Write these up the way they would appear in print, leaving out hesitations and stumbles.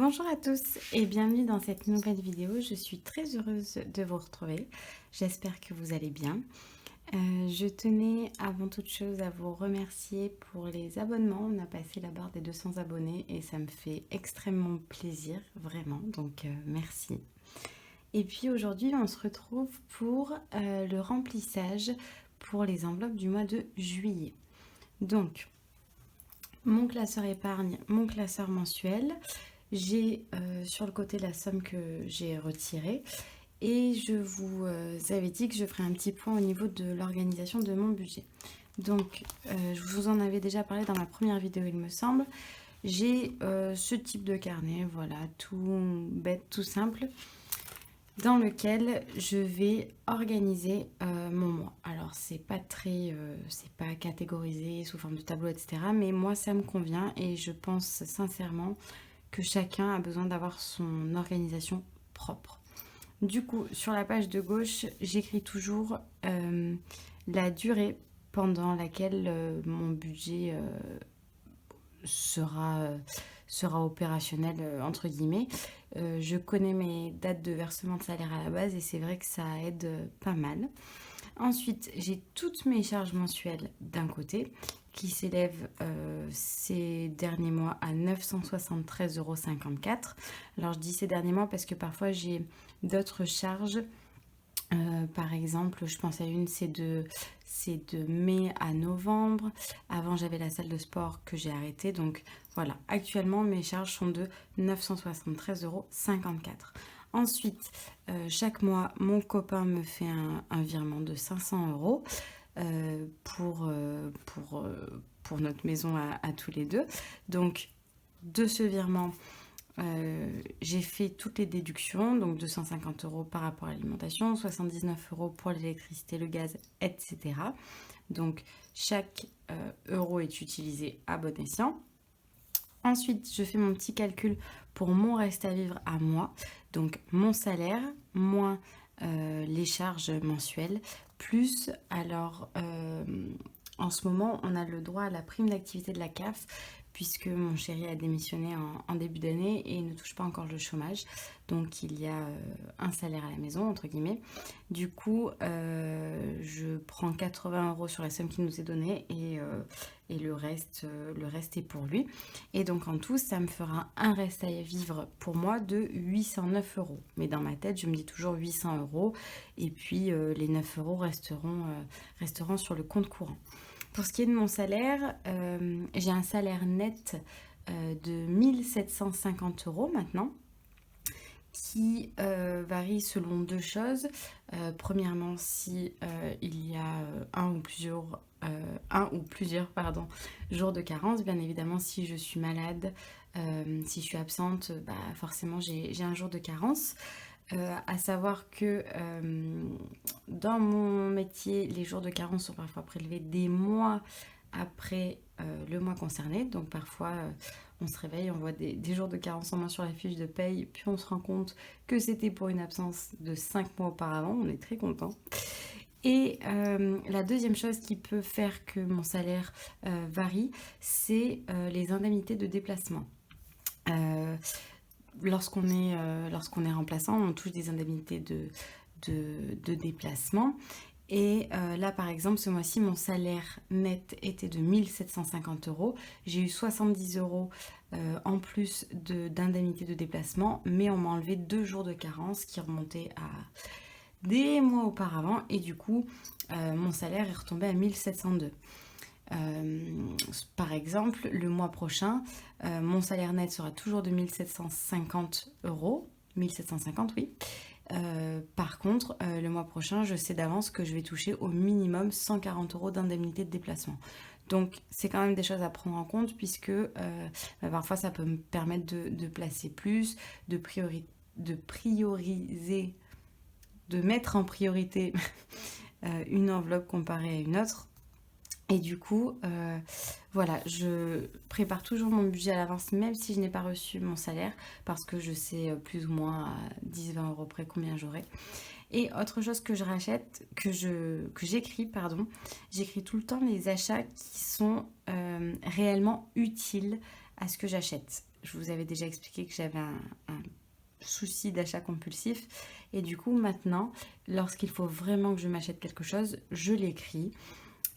Bonjour à tous et bienvenue dans cette nouvelle vidéo. Je suis très heureuse de vous retrouver. J'espère que vous allez bien. Je tenais avant toute chose à vous remercier pour les abonnements. On a passé la barre des 200 abonnés et ça me fait extrêmement plaisir, vraiment. Donc merci. Et puis aujourd'hui, on se retrouve pour le remplissage pour les enveloppes du mois de juillet. Donc, mon classeur épargne, mon classeur mensuel. J'ai sur le côté la somme que j'ai retirée et je vous avais dit que je ferais un petit point au niveau de l'organisation de mon budget. Donc, je vous en avais déjà parlé dans ma première vidéo, il me semble. J'ai ce type de carnet, voilà, tout bête, tout simple, dans lequel je vais organiser mon mois. Alors, c'est pas catégorisé sous forme de tableau, etc. Mais moi, ça me convient et je pense sincèrement que chacun a besoin d'avoir son organisation propre. Du coup, sur la page de gauche, j'écris toujours la durée pendant laquelle mon budget sera opérationnel, entre guillemets. Je connais mes dates de versement de salaire à la base et c'est vrai que ça aide pas mal. Ensuite, j'ai toutes mes charges mensuelles d'un côté qui s'élèvent ces derniers mois à 973,54 €. Alors je dis ces derniers mois parce que parfois j'ai d'autres charges. Par exemple, je pense à une, c'est de mai à novembre. Avant, j'avais la salle de sport que j'ai arrêtée. Donc voilà, actuellement, mes charges sont de 973,54 €. Ensuite, chaque mois, mon copain me fait un virement de 500 € pour notre maison à tous les deux. Donc, de ce virement, j'ai fait toutes les déductions, donc 250 € par rapport à l'alimentation, 79 € pour l'électricité, le gaz, etc. Donc, chaque euro est utilisé à bon escient. Ensuite, je fais mon petit calcul pour mon reste à vivre à moi. Donc, mon salaire, moins les charges mensuelles, plus, alors, en ce moment, on a le droit à la prime d'activité de la CAF, puisque mon chéri a démissionné en début d'année et il ne touche pas encore le chômage. Donc, il y a un salaire à la maison, entre guillemets. Du coup, je prends 80 € sur la somme qui nous est donnée et le reste est pour lui. Et donc en tout, ça me fera un reste à vivre pour moi de 809 €. Mais dans ma tête, je me dis toujours 800 € et puis les 9 € resteront sur le compte courant. Pour ce qui est de mon salaire, j'ai un salaire net de 1750 € maintenant, qui varie selon deux choses. Premièrement, si il y a un ou plusieurs jours de carence. Bien évidemment, si je suis malade, si je suis absente, forcément j'ai un jour de carence. À savoir que dans mon métier, les jours de carence sont parfois prélevés des mois après le mois concerné. Donc parfois, on se réveille, on voit des jours de carence en moins sur la fiche de paye, puis on se rend compte que c'était pour une absence de 5 mois auparavant. On est très content. Et la deuxième chose qui peut faire que mon salaire varie, c'est les indemnités de déplacement. Lorsqu'on est remplaçant, on touche des indemnités de déplacement. Et là, par exemple, ce mois-ci, mon salaire net était de 1750 €. J'ai eu 70 € en plus d'indemnités de déplacement, mais on m'a enlevé 2 jours de carence qui remontaient à des mois auparavant. Et du coup, mon salaire est retombé à 1702 €. Par exemple, le mois prochain, mon salaire net sera toujours de 1750 €. 1750, oui. Par contre, le mois prochain, je sais d'avance que je vais toucher au minimum 140 € d'indemnité de déplacement. Donc, c'est quand même des choses à prendre en compte puisque parfois, ça peut me permettre de placer plus, de prioriser, de mettre en priorité une enveloppe comparée à une autre. Et du coup, voilà, je prépare toujours mon budget à l'avance, même si je n'ai pas reçu mon salaire, parce que je sais plus ou moins à 10-20 € près combien j'aurai. Et autre chose que je rachète, que j'écris, j'écris tout le temps les achats qui sont réellement utiles à ce que j'achète. je vous avais déjà expliqué que j'avais un souci d'achat compulsif. Et du coup, maintenant, lorsqu'il faut vraiment que je m'achète quelque chose, je l'écris.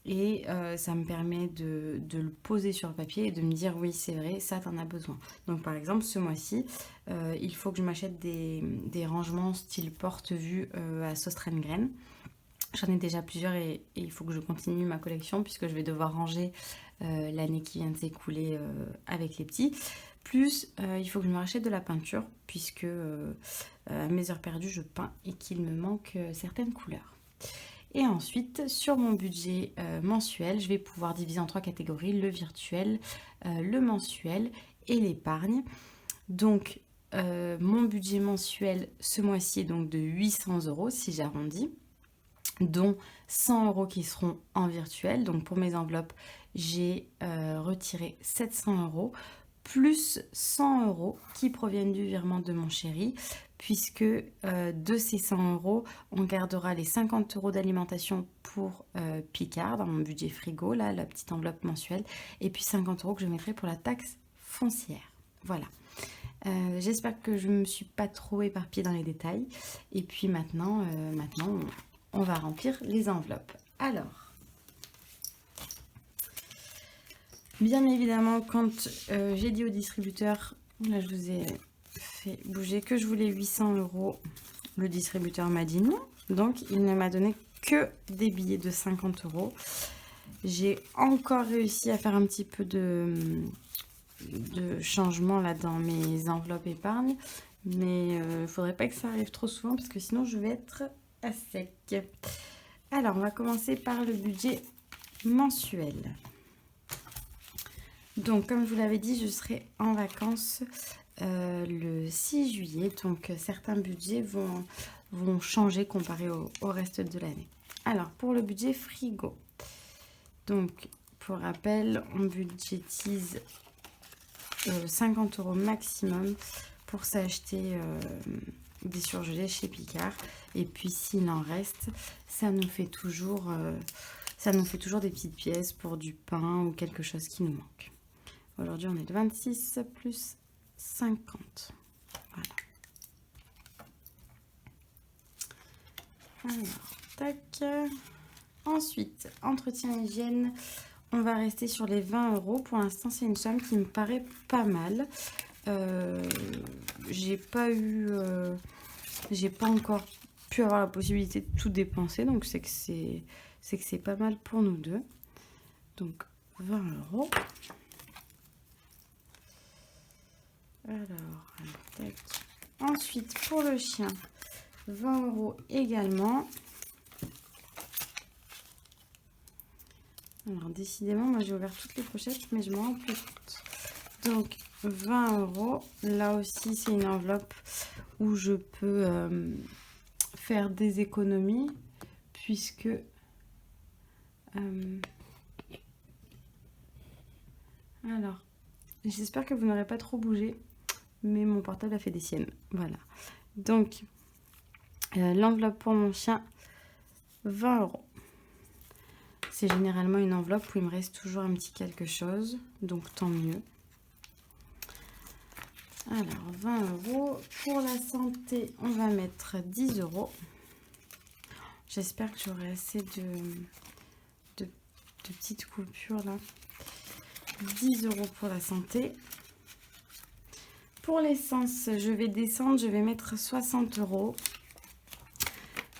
Et ça me permet de le poser sur le papier et de me dire oui, c'est vrai, ça t'en as besoin. Donc par exemple, ce mois-ci, il faut que je m'achète des rangements style porte-vue à sauce graine. J'en ai déjà plusieurs et il faut que je continue ma collection puisque je vais devoir ranger l'année qui vient de s'écouler avec les petits. Plus, il faut que je me rachète de la peinture puisque à mes heures perdues, je peins et qu'il me manque certaines couleurs. Et ensuite, sur mon budget mensuel, je vais pouvoir diviser en 3 catégories, le virtuel, le mensuel et l'épargne. Donc, mon budget mensuel ce mois-ci est donc de 800 € si j'arrondis, dont 100 € qui seront en virtuel. Donc, pour mes enveloppes, j'ai retiré 700 € plus 100 € qui proviennent du virement de mon chéri, puisque de ces 100 €, on gardera les 50 € d'alimentation pour Picard dans mon budget frigo, là, la petite enveloppe mensuelle, et puis 50 € que je mettrai pour la taxe foncière. Voilà. J'espère que je ne me suis pas trop éparpillée dans les détails. Et puis maintenant, on va remplir les enveloppes. Alors, bien évidemment, quand j'ai dit au distributeur, là je vous ai fait bouger, que je voulais 800 €, le distributeur m'a dit non. Donc il ne m'a donné que des billets de 50 €. J'ai encore réussi à faire un petit peu de changement là dans mes enveloppes épargne. Mais il ne faudrait pas que ça arrive trop souvent parce que sinon je vais être à sec. Alors on va commencer par le budget mensuel. Donc, comme je vous l'avais dit, je serai en vacances le 6 juillet. Donc, certains budgets vont changer comparé au reste de l'année. Alors, pour le budget frigo. Donc, pour rappel, on budgétise 50 € maximum pour s'acheter des surgelés chez Picard. Et puis, s'il en reste, ça nous fait toujours des petites pièces pour du pain ou quelque chose qui nous manque. Aujourd'hui, on est de 26 plus 50. Voilà. Alors, tac. Ensuite, entretien hygiène. On va rester sur les 20 €. Pour l'instant, c'est une somme qui me paraît pas mal. J'ai pas encore pu avoir la possibilité de tout dépenser. Donc, c'est que c'est pas mal pour nous deux. Donc, 20 €. Alors, tac. Ensuite, pour le chien, 20 € également. Alors, décidément, moi j'ai ouvert toutes les pochettes, mais je me rends plus compte. Donc, 20 €. Là aussi, c'est une enveloppe où je peux faire des économies, puisque alors, j'espère que vous n'aurez pas trop bougé. Mais mon portable a fait des siennes. Voilà. Donc, l'enveloppe pour mon chien, 20 €. C'est généralement une enveloppe où il me reste toujours un petit quelque chose. Donc, tant mieux. Alors, 20 €. Pour la santé, on va mettre 10 €. J'espère que j'aurai assez de petites coupures là. 10 € pour la santé. Pour l'essence, je vais descendre, je vais mettre 60 €.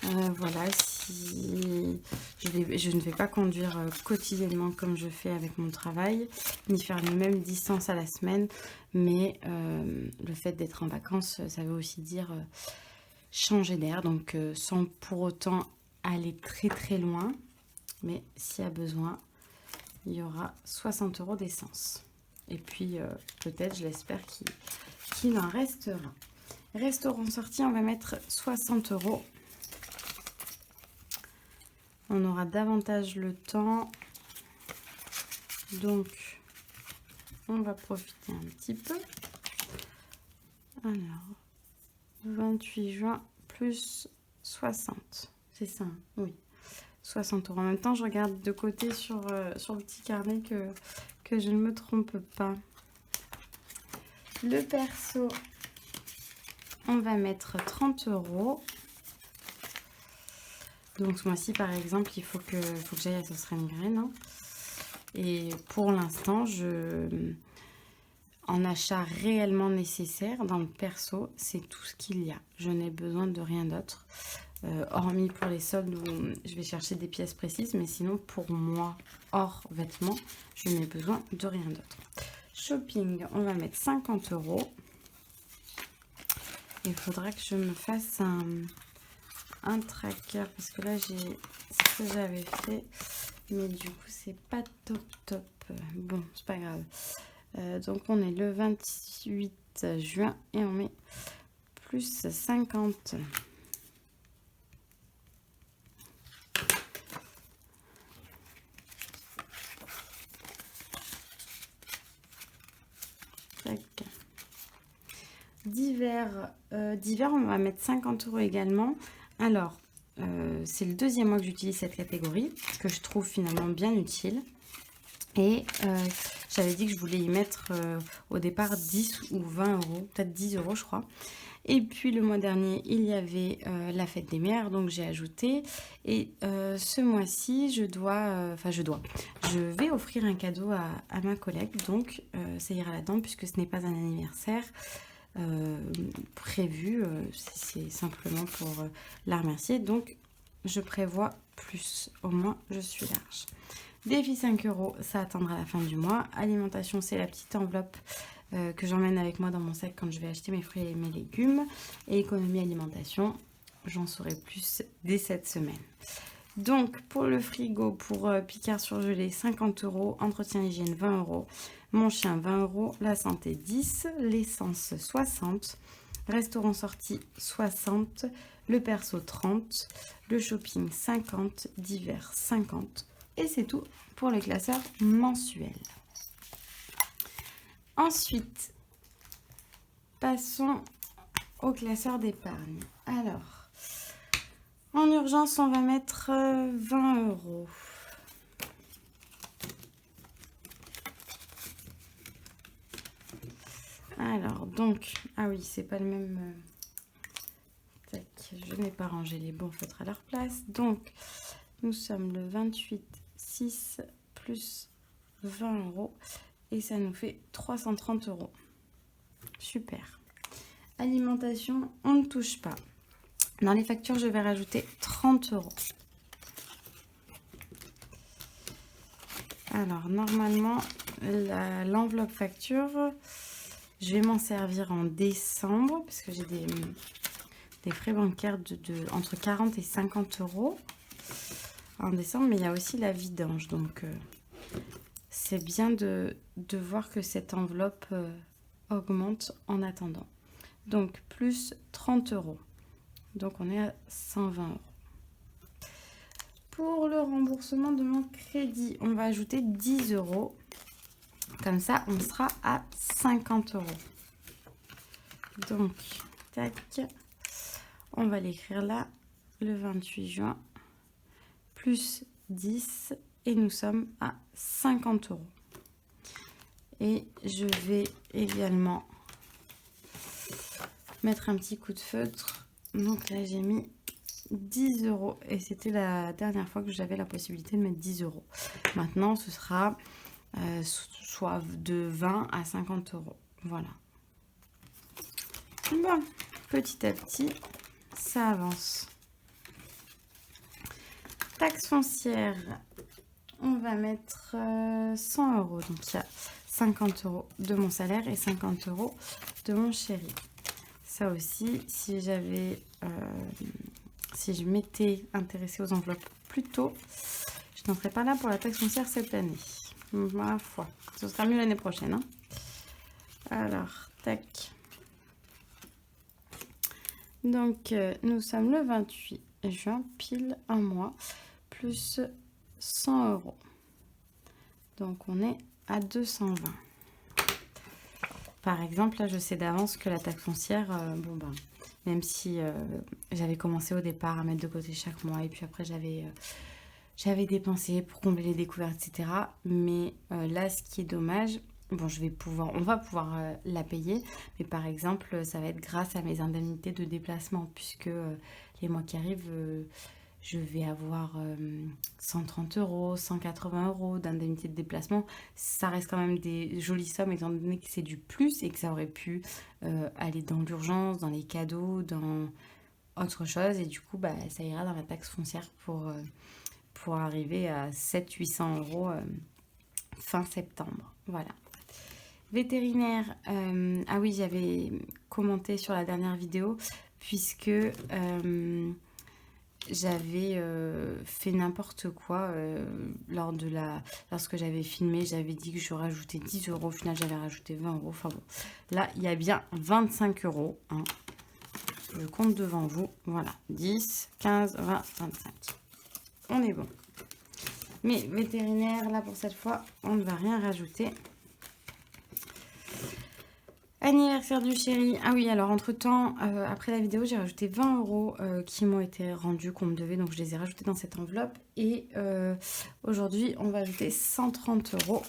Voilà, si je ne vais pas conduire quotidiennement comme je fais avec mon travail, ni faire les mêmes distances à la semaine, mais le fait d'être en vacances, ça veut aussi dire changer d'air, donc sans pour autant aller très très loin, mais s'il y a besoin, il y aura 60 € d'essence. Et puis peut-être, je l'espère qu'il en restera. Restaurant sorti, on va mettre 60 €. On aura davantage le temps. Donc, on va profiter un petit peu. Alors, 28 juin plus 60. C'est ça, oui. 60 € en même temps. Je regarde de côté sur le petit carnet que je ne me trompe pas. Le perso, on va mettre 30 €. Donc ce mois-ci, par exemple, il faut que j'aille à Sauce Reine Graine, hein. Et pour l'instant, en achat réellement nécessaire dans le perso, c'est tout ce qu'il y a. Je n'ai besoin de rien d'autre. Hormis pour les soldes où je vais chercher des pièces précises, mais sinon pour moi, hors vêtements, je n'ai besoin de rien d'autre. Shopping, on va mettre 50 €. Il faudra que je me fasse un tracker, parce que là c'est ce que j'avais fait, mais du coup c'est pas top. Bon, c'est pas grave. Donc on est le 28 juin et on met plus 50. Divers, on va mettre 50 € également. Alors, c'est le deuxième mois que j'utilise cette catégorie, que je trouve finalement bien utile. Et j'avais dit que je voulais y mettre au départ 10 ou 20 €, peut-être 10 € je crois. Et puis le mois dernier, il y avait la fête des mères, donc j'ai ajouté. Et ce mois-ci, je vais offrir un cadeau à ma collègue, donc ça ira là-dedans puisque ce n'est pas un anniversaire prévu, c'est simplement pour la remercier. Donc je prévois plus, au moins je suis large. Défi 5 €, ça attendra la fin du mois. Alimentation, c'est la petite enveloppe que j'emmène avec moi dans mon sac quand je vais acheter mes fruits et mes légumes. Et économie alimentation, j'en saurai plus dès cette semaine. Donc pour le frigo, pour Picard surgelé, 50 €, entretien hygiène 20 €, mon chien 20 €, la santé 10, l'essence 60, restaurant sorti 60, le perso 30, le shopping 50, divers 50. Et c'est tout pour le classeur mensuel. Ensuite, passons au classeur d'épargne. Alors, en urgence, on va mettre 20 €. Alors, donc, ah oui, c'est pas le même... Tac, je n'ai pas rangé les bons feutres à leur place. Donc, nous sommes le 28/6 plus 20 € et ça nous fait 330 €. Super. Alimentation, on ne touche pas. Dans les factures, je vais rajouter 30 €. Alors, normalement, l'enveloppe facture, je vais m'en servir en décembre parce que j'ai des frais bancaires entre 40 et 50 € en décembre, mais il y a aussi la vidange, donc c'est bien de voir que cette enveloppe augmente en attendant. Donc plus 30 €, donc on est à 120 €. Pour le remboursement de mon crédit, on va ajouter 10 €, comme ça on sera à 50 €. Donc tac, on va l'écrire là, le 28 juin plus 10 et nous sommes à 50 €. Et je vais également mettre un petit coup de feutre. Donc là j'ai mis 10 € et c'était la dernière fois que j'avais la possibilité de mettre 10 €. Maintenant ce sera soit de 20 à 50 €. Voilà. Bon, petit à petit ça avance. Taxe foncière, on va mettre 100 €. Donc il y a 50 € de mon salaire et 50 € de mon chéri. Ça aussi, si je m'étais intéressée aux enveloppes plus tôt, je n'en serais pas là pour la taxe foncière cette année. Ma foi, ce sera mieux l'année prochaine, hein. Alors, tac. Donc, nous sommes le 28 juin, pile un mois, plus 100 €. Donc, on est à 220. Par exemple, là, je sais d'avance que la taxe foncière, même si j'avais commencé au départ à mettre de côté chaque mois, et puis après, j'avais dépensé pour combler les découvertes, etc. Mais là, ce qui est dommage, bon, on va pouvoir la payer, mais par exemple, ça va être grâce à mes indemnités de déplacement, puisque les mois qui arrivent, je vais avoir 130 euros, 180 euros d'indemnité de déplacement. Ça reste quand même des jolies sommes, étant donné que c'est du plus et que ça aurait pu aller dans l'urgence, dans les cadeaux, dans autre chose. Et du coup, bah, ça ira dans la taxe foncière pour arriver à 700-800 euros fin septembre. Voilà. Vétérinaire, ah oui, j'avais commenté sur la dernière vidéo, puisque j'avais fait n'importe quoi lorsque j'avais filmé, j'avais dit que je rajoutais 10 euros, au final j'avais rajouté 20 euros, enfin bon, là il y a bien 25 euros, hein. Je compte devant vous, voilà, 10, 15, 20, 25, on est bon. Mais vétérinaire, là pour cette fois, on ne va rien rajouter. Anniversaire du chéri. Ah oui, alors entre-temps, après la vidéo, j'ai rajouté 20 euros qui m'ont été rendus, qu'on me devait. Donc, je les ai rajoutés dans cette enveloppe. Et aujourd'hui, on va ajouter 130 euros.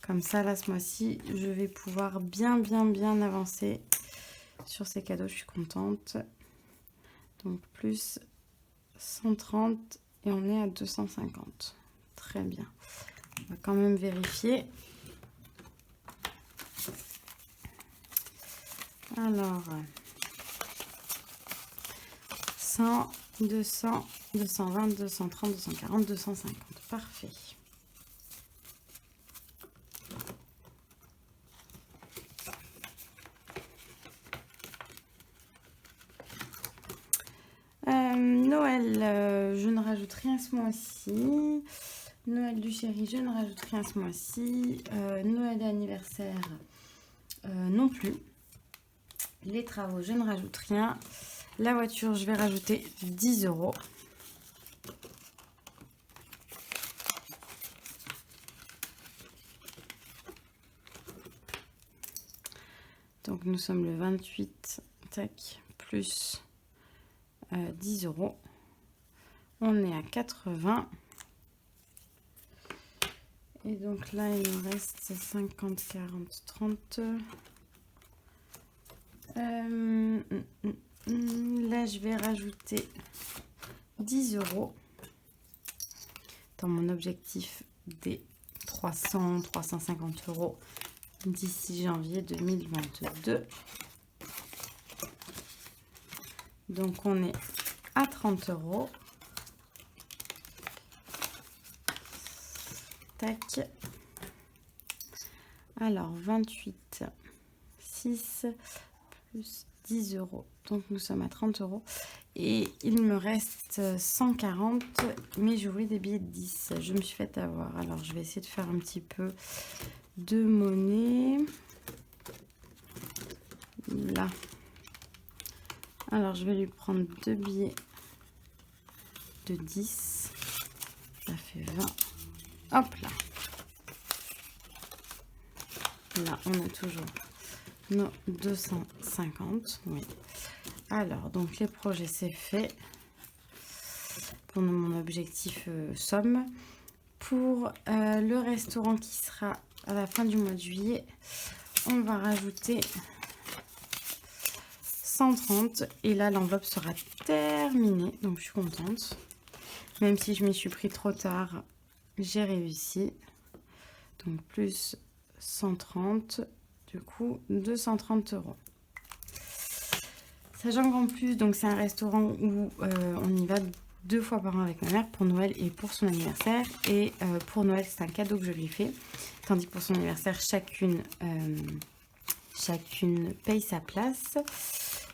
Comme ça, là, ce mois-ci, je vais pouvoir bien avancer sur ces cadeaux. Je suis contente. Donc, plus 130 et on est à 250. Très bien. On va quand même vérifier. Alors, 100, 200, 220, 230, 240, 250. Parfait. Noël, je ne rajoute rien ce mois-ci. Noël du chéri, je ne rajoute rien ce mois-ci. Noël et anniversaire, non plus. Les travaux, je ne rajoute rien. La voiture, je vais rajouter 10 euros. Donc, nous sommes le 28, tac, plus 10 euros. On est à 80. Et donc là, il nous reste 50, 40, 30. Là, je vais rajouter 10 euros dans mon objectif des 300, 350 euros d'ici janvier 2022. Donc, on est à 30 euros. Tac. Alors, 28, 6 plus 10 euros. Donc, nous sommes à 30 euros. Et il me reste 140, mais je voulais des billets de 10. Je me suis fait avoir. Alors, je vais essayer de faire un petit peu de monnaie. Là. Alors, je vais lui prendre 2 billets de 10. Ça fait 20. Hop là. Là, on a toujours nos 250. Oui. Alors, donc les projets, c'est fait. Pour mon objectif somme. Pour le restaurant qui sera à la fin du mois de juillet, on va rajouter 130. Et là, l'enveloppe sera terminée. Donc, je suis contente. Même si je m'y suis pris trop tard, j'ai réussi. Donc, plus 130. Du coup, 230 euros. Sachant qu'en plus, donc c'est un restaurant où on y va 2 fois par an avec ma mère, pour Noël et pour son anniversaire. Et pour Noël, c'est un cadeau que je lui fais. Tandis que pour son anniversaire, chacune paye sa place.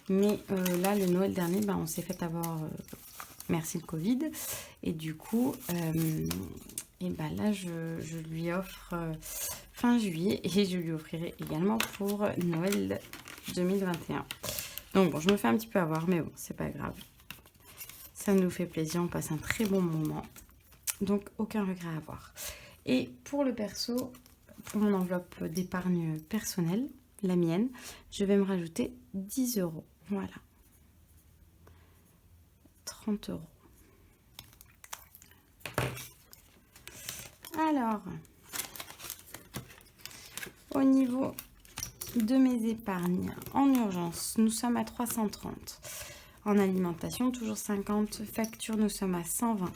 Mais là, le Noël dernier, ben, on s'est fait avoir, merci le Covid. Et du coup, et ben là, je lui offre fin juillet. Et je lui offrirai également pour Noël 2021. Donc bon, je me fais un petit peu avoir, mais bon, c'est pas grave. Ça nous fait plaisir, on passe un très bon moment. Donc, aucun regret à avoir. Et pour le perso, pour mon enveloppe d'épargne personnelle, la mienne, je vais me rajouter 10 euros. Voilà. 30 euros. Alors, Au niveau de mes épargnes en urgence, nous sommes à 330. En alimentation, toujours 50. Facture, nous sommes à 120.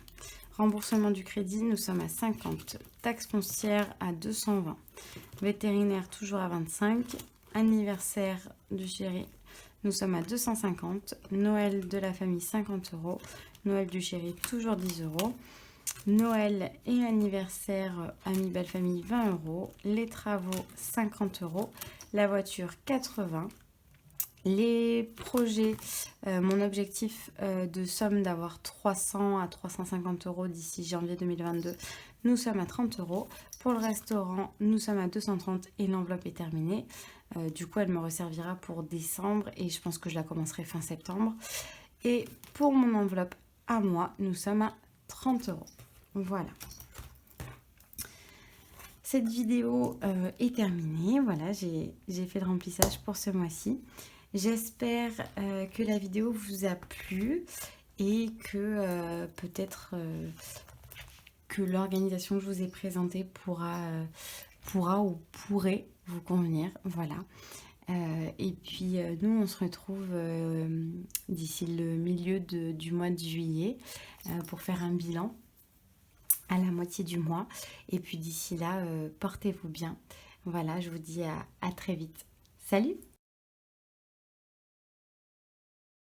Remboursement du crédit, nous sommes à 50. Taxe foncière à 220. Vétérinaire, toujours à 25. Anniversaire du chéri, nous sommes à 250. Noël de la famille, 50 euros. Noël du chéri, toujours 10 euros. Noël et anniversaire, amis belle famille, 20 euros. Les travaux, 50 euros. La voiture, 80. Les projets, mon objectif de somme d'avoir 300 à 350 euros d'ici janvier 2022, nous sommes à 30 euros. Pour le restaurant, nous sommes à 230 et l'enveloppe est terminée. Du coup, elle me resservira pour décembre et je pense que je la commencerai fin septembre. Et pour mon enveloppe à moi, nous sommes à 30 euros. Voilà. Cette vidéo est terminée. Voilà, j'ai fait le remplissage pour ce mois-ci. J'espère que la vidéo vous a plu et que peut-être que l'organisation que je vous ai présentée pourra ou pourrait vous convenir. Voilà. Et puis nous, on se retrouve d'ici le milieu du mois de juillet pour faire un bilan à la moitié du mois. Et puis d'ici là, portez-vous bien. Voilà, je vous dis à très vite. Salut!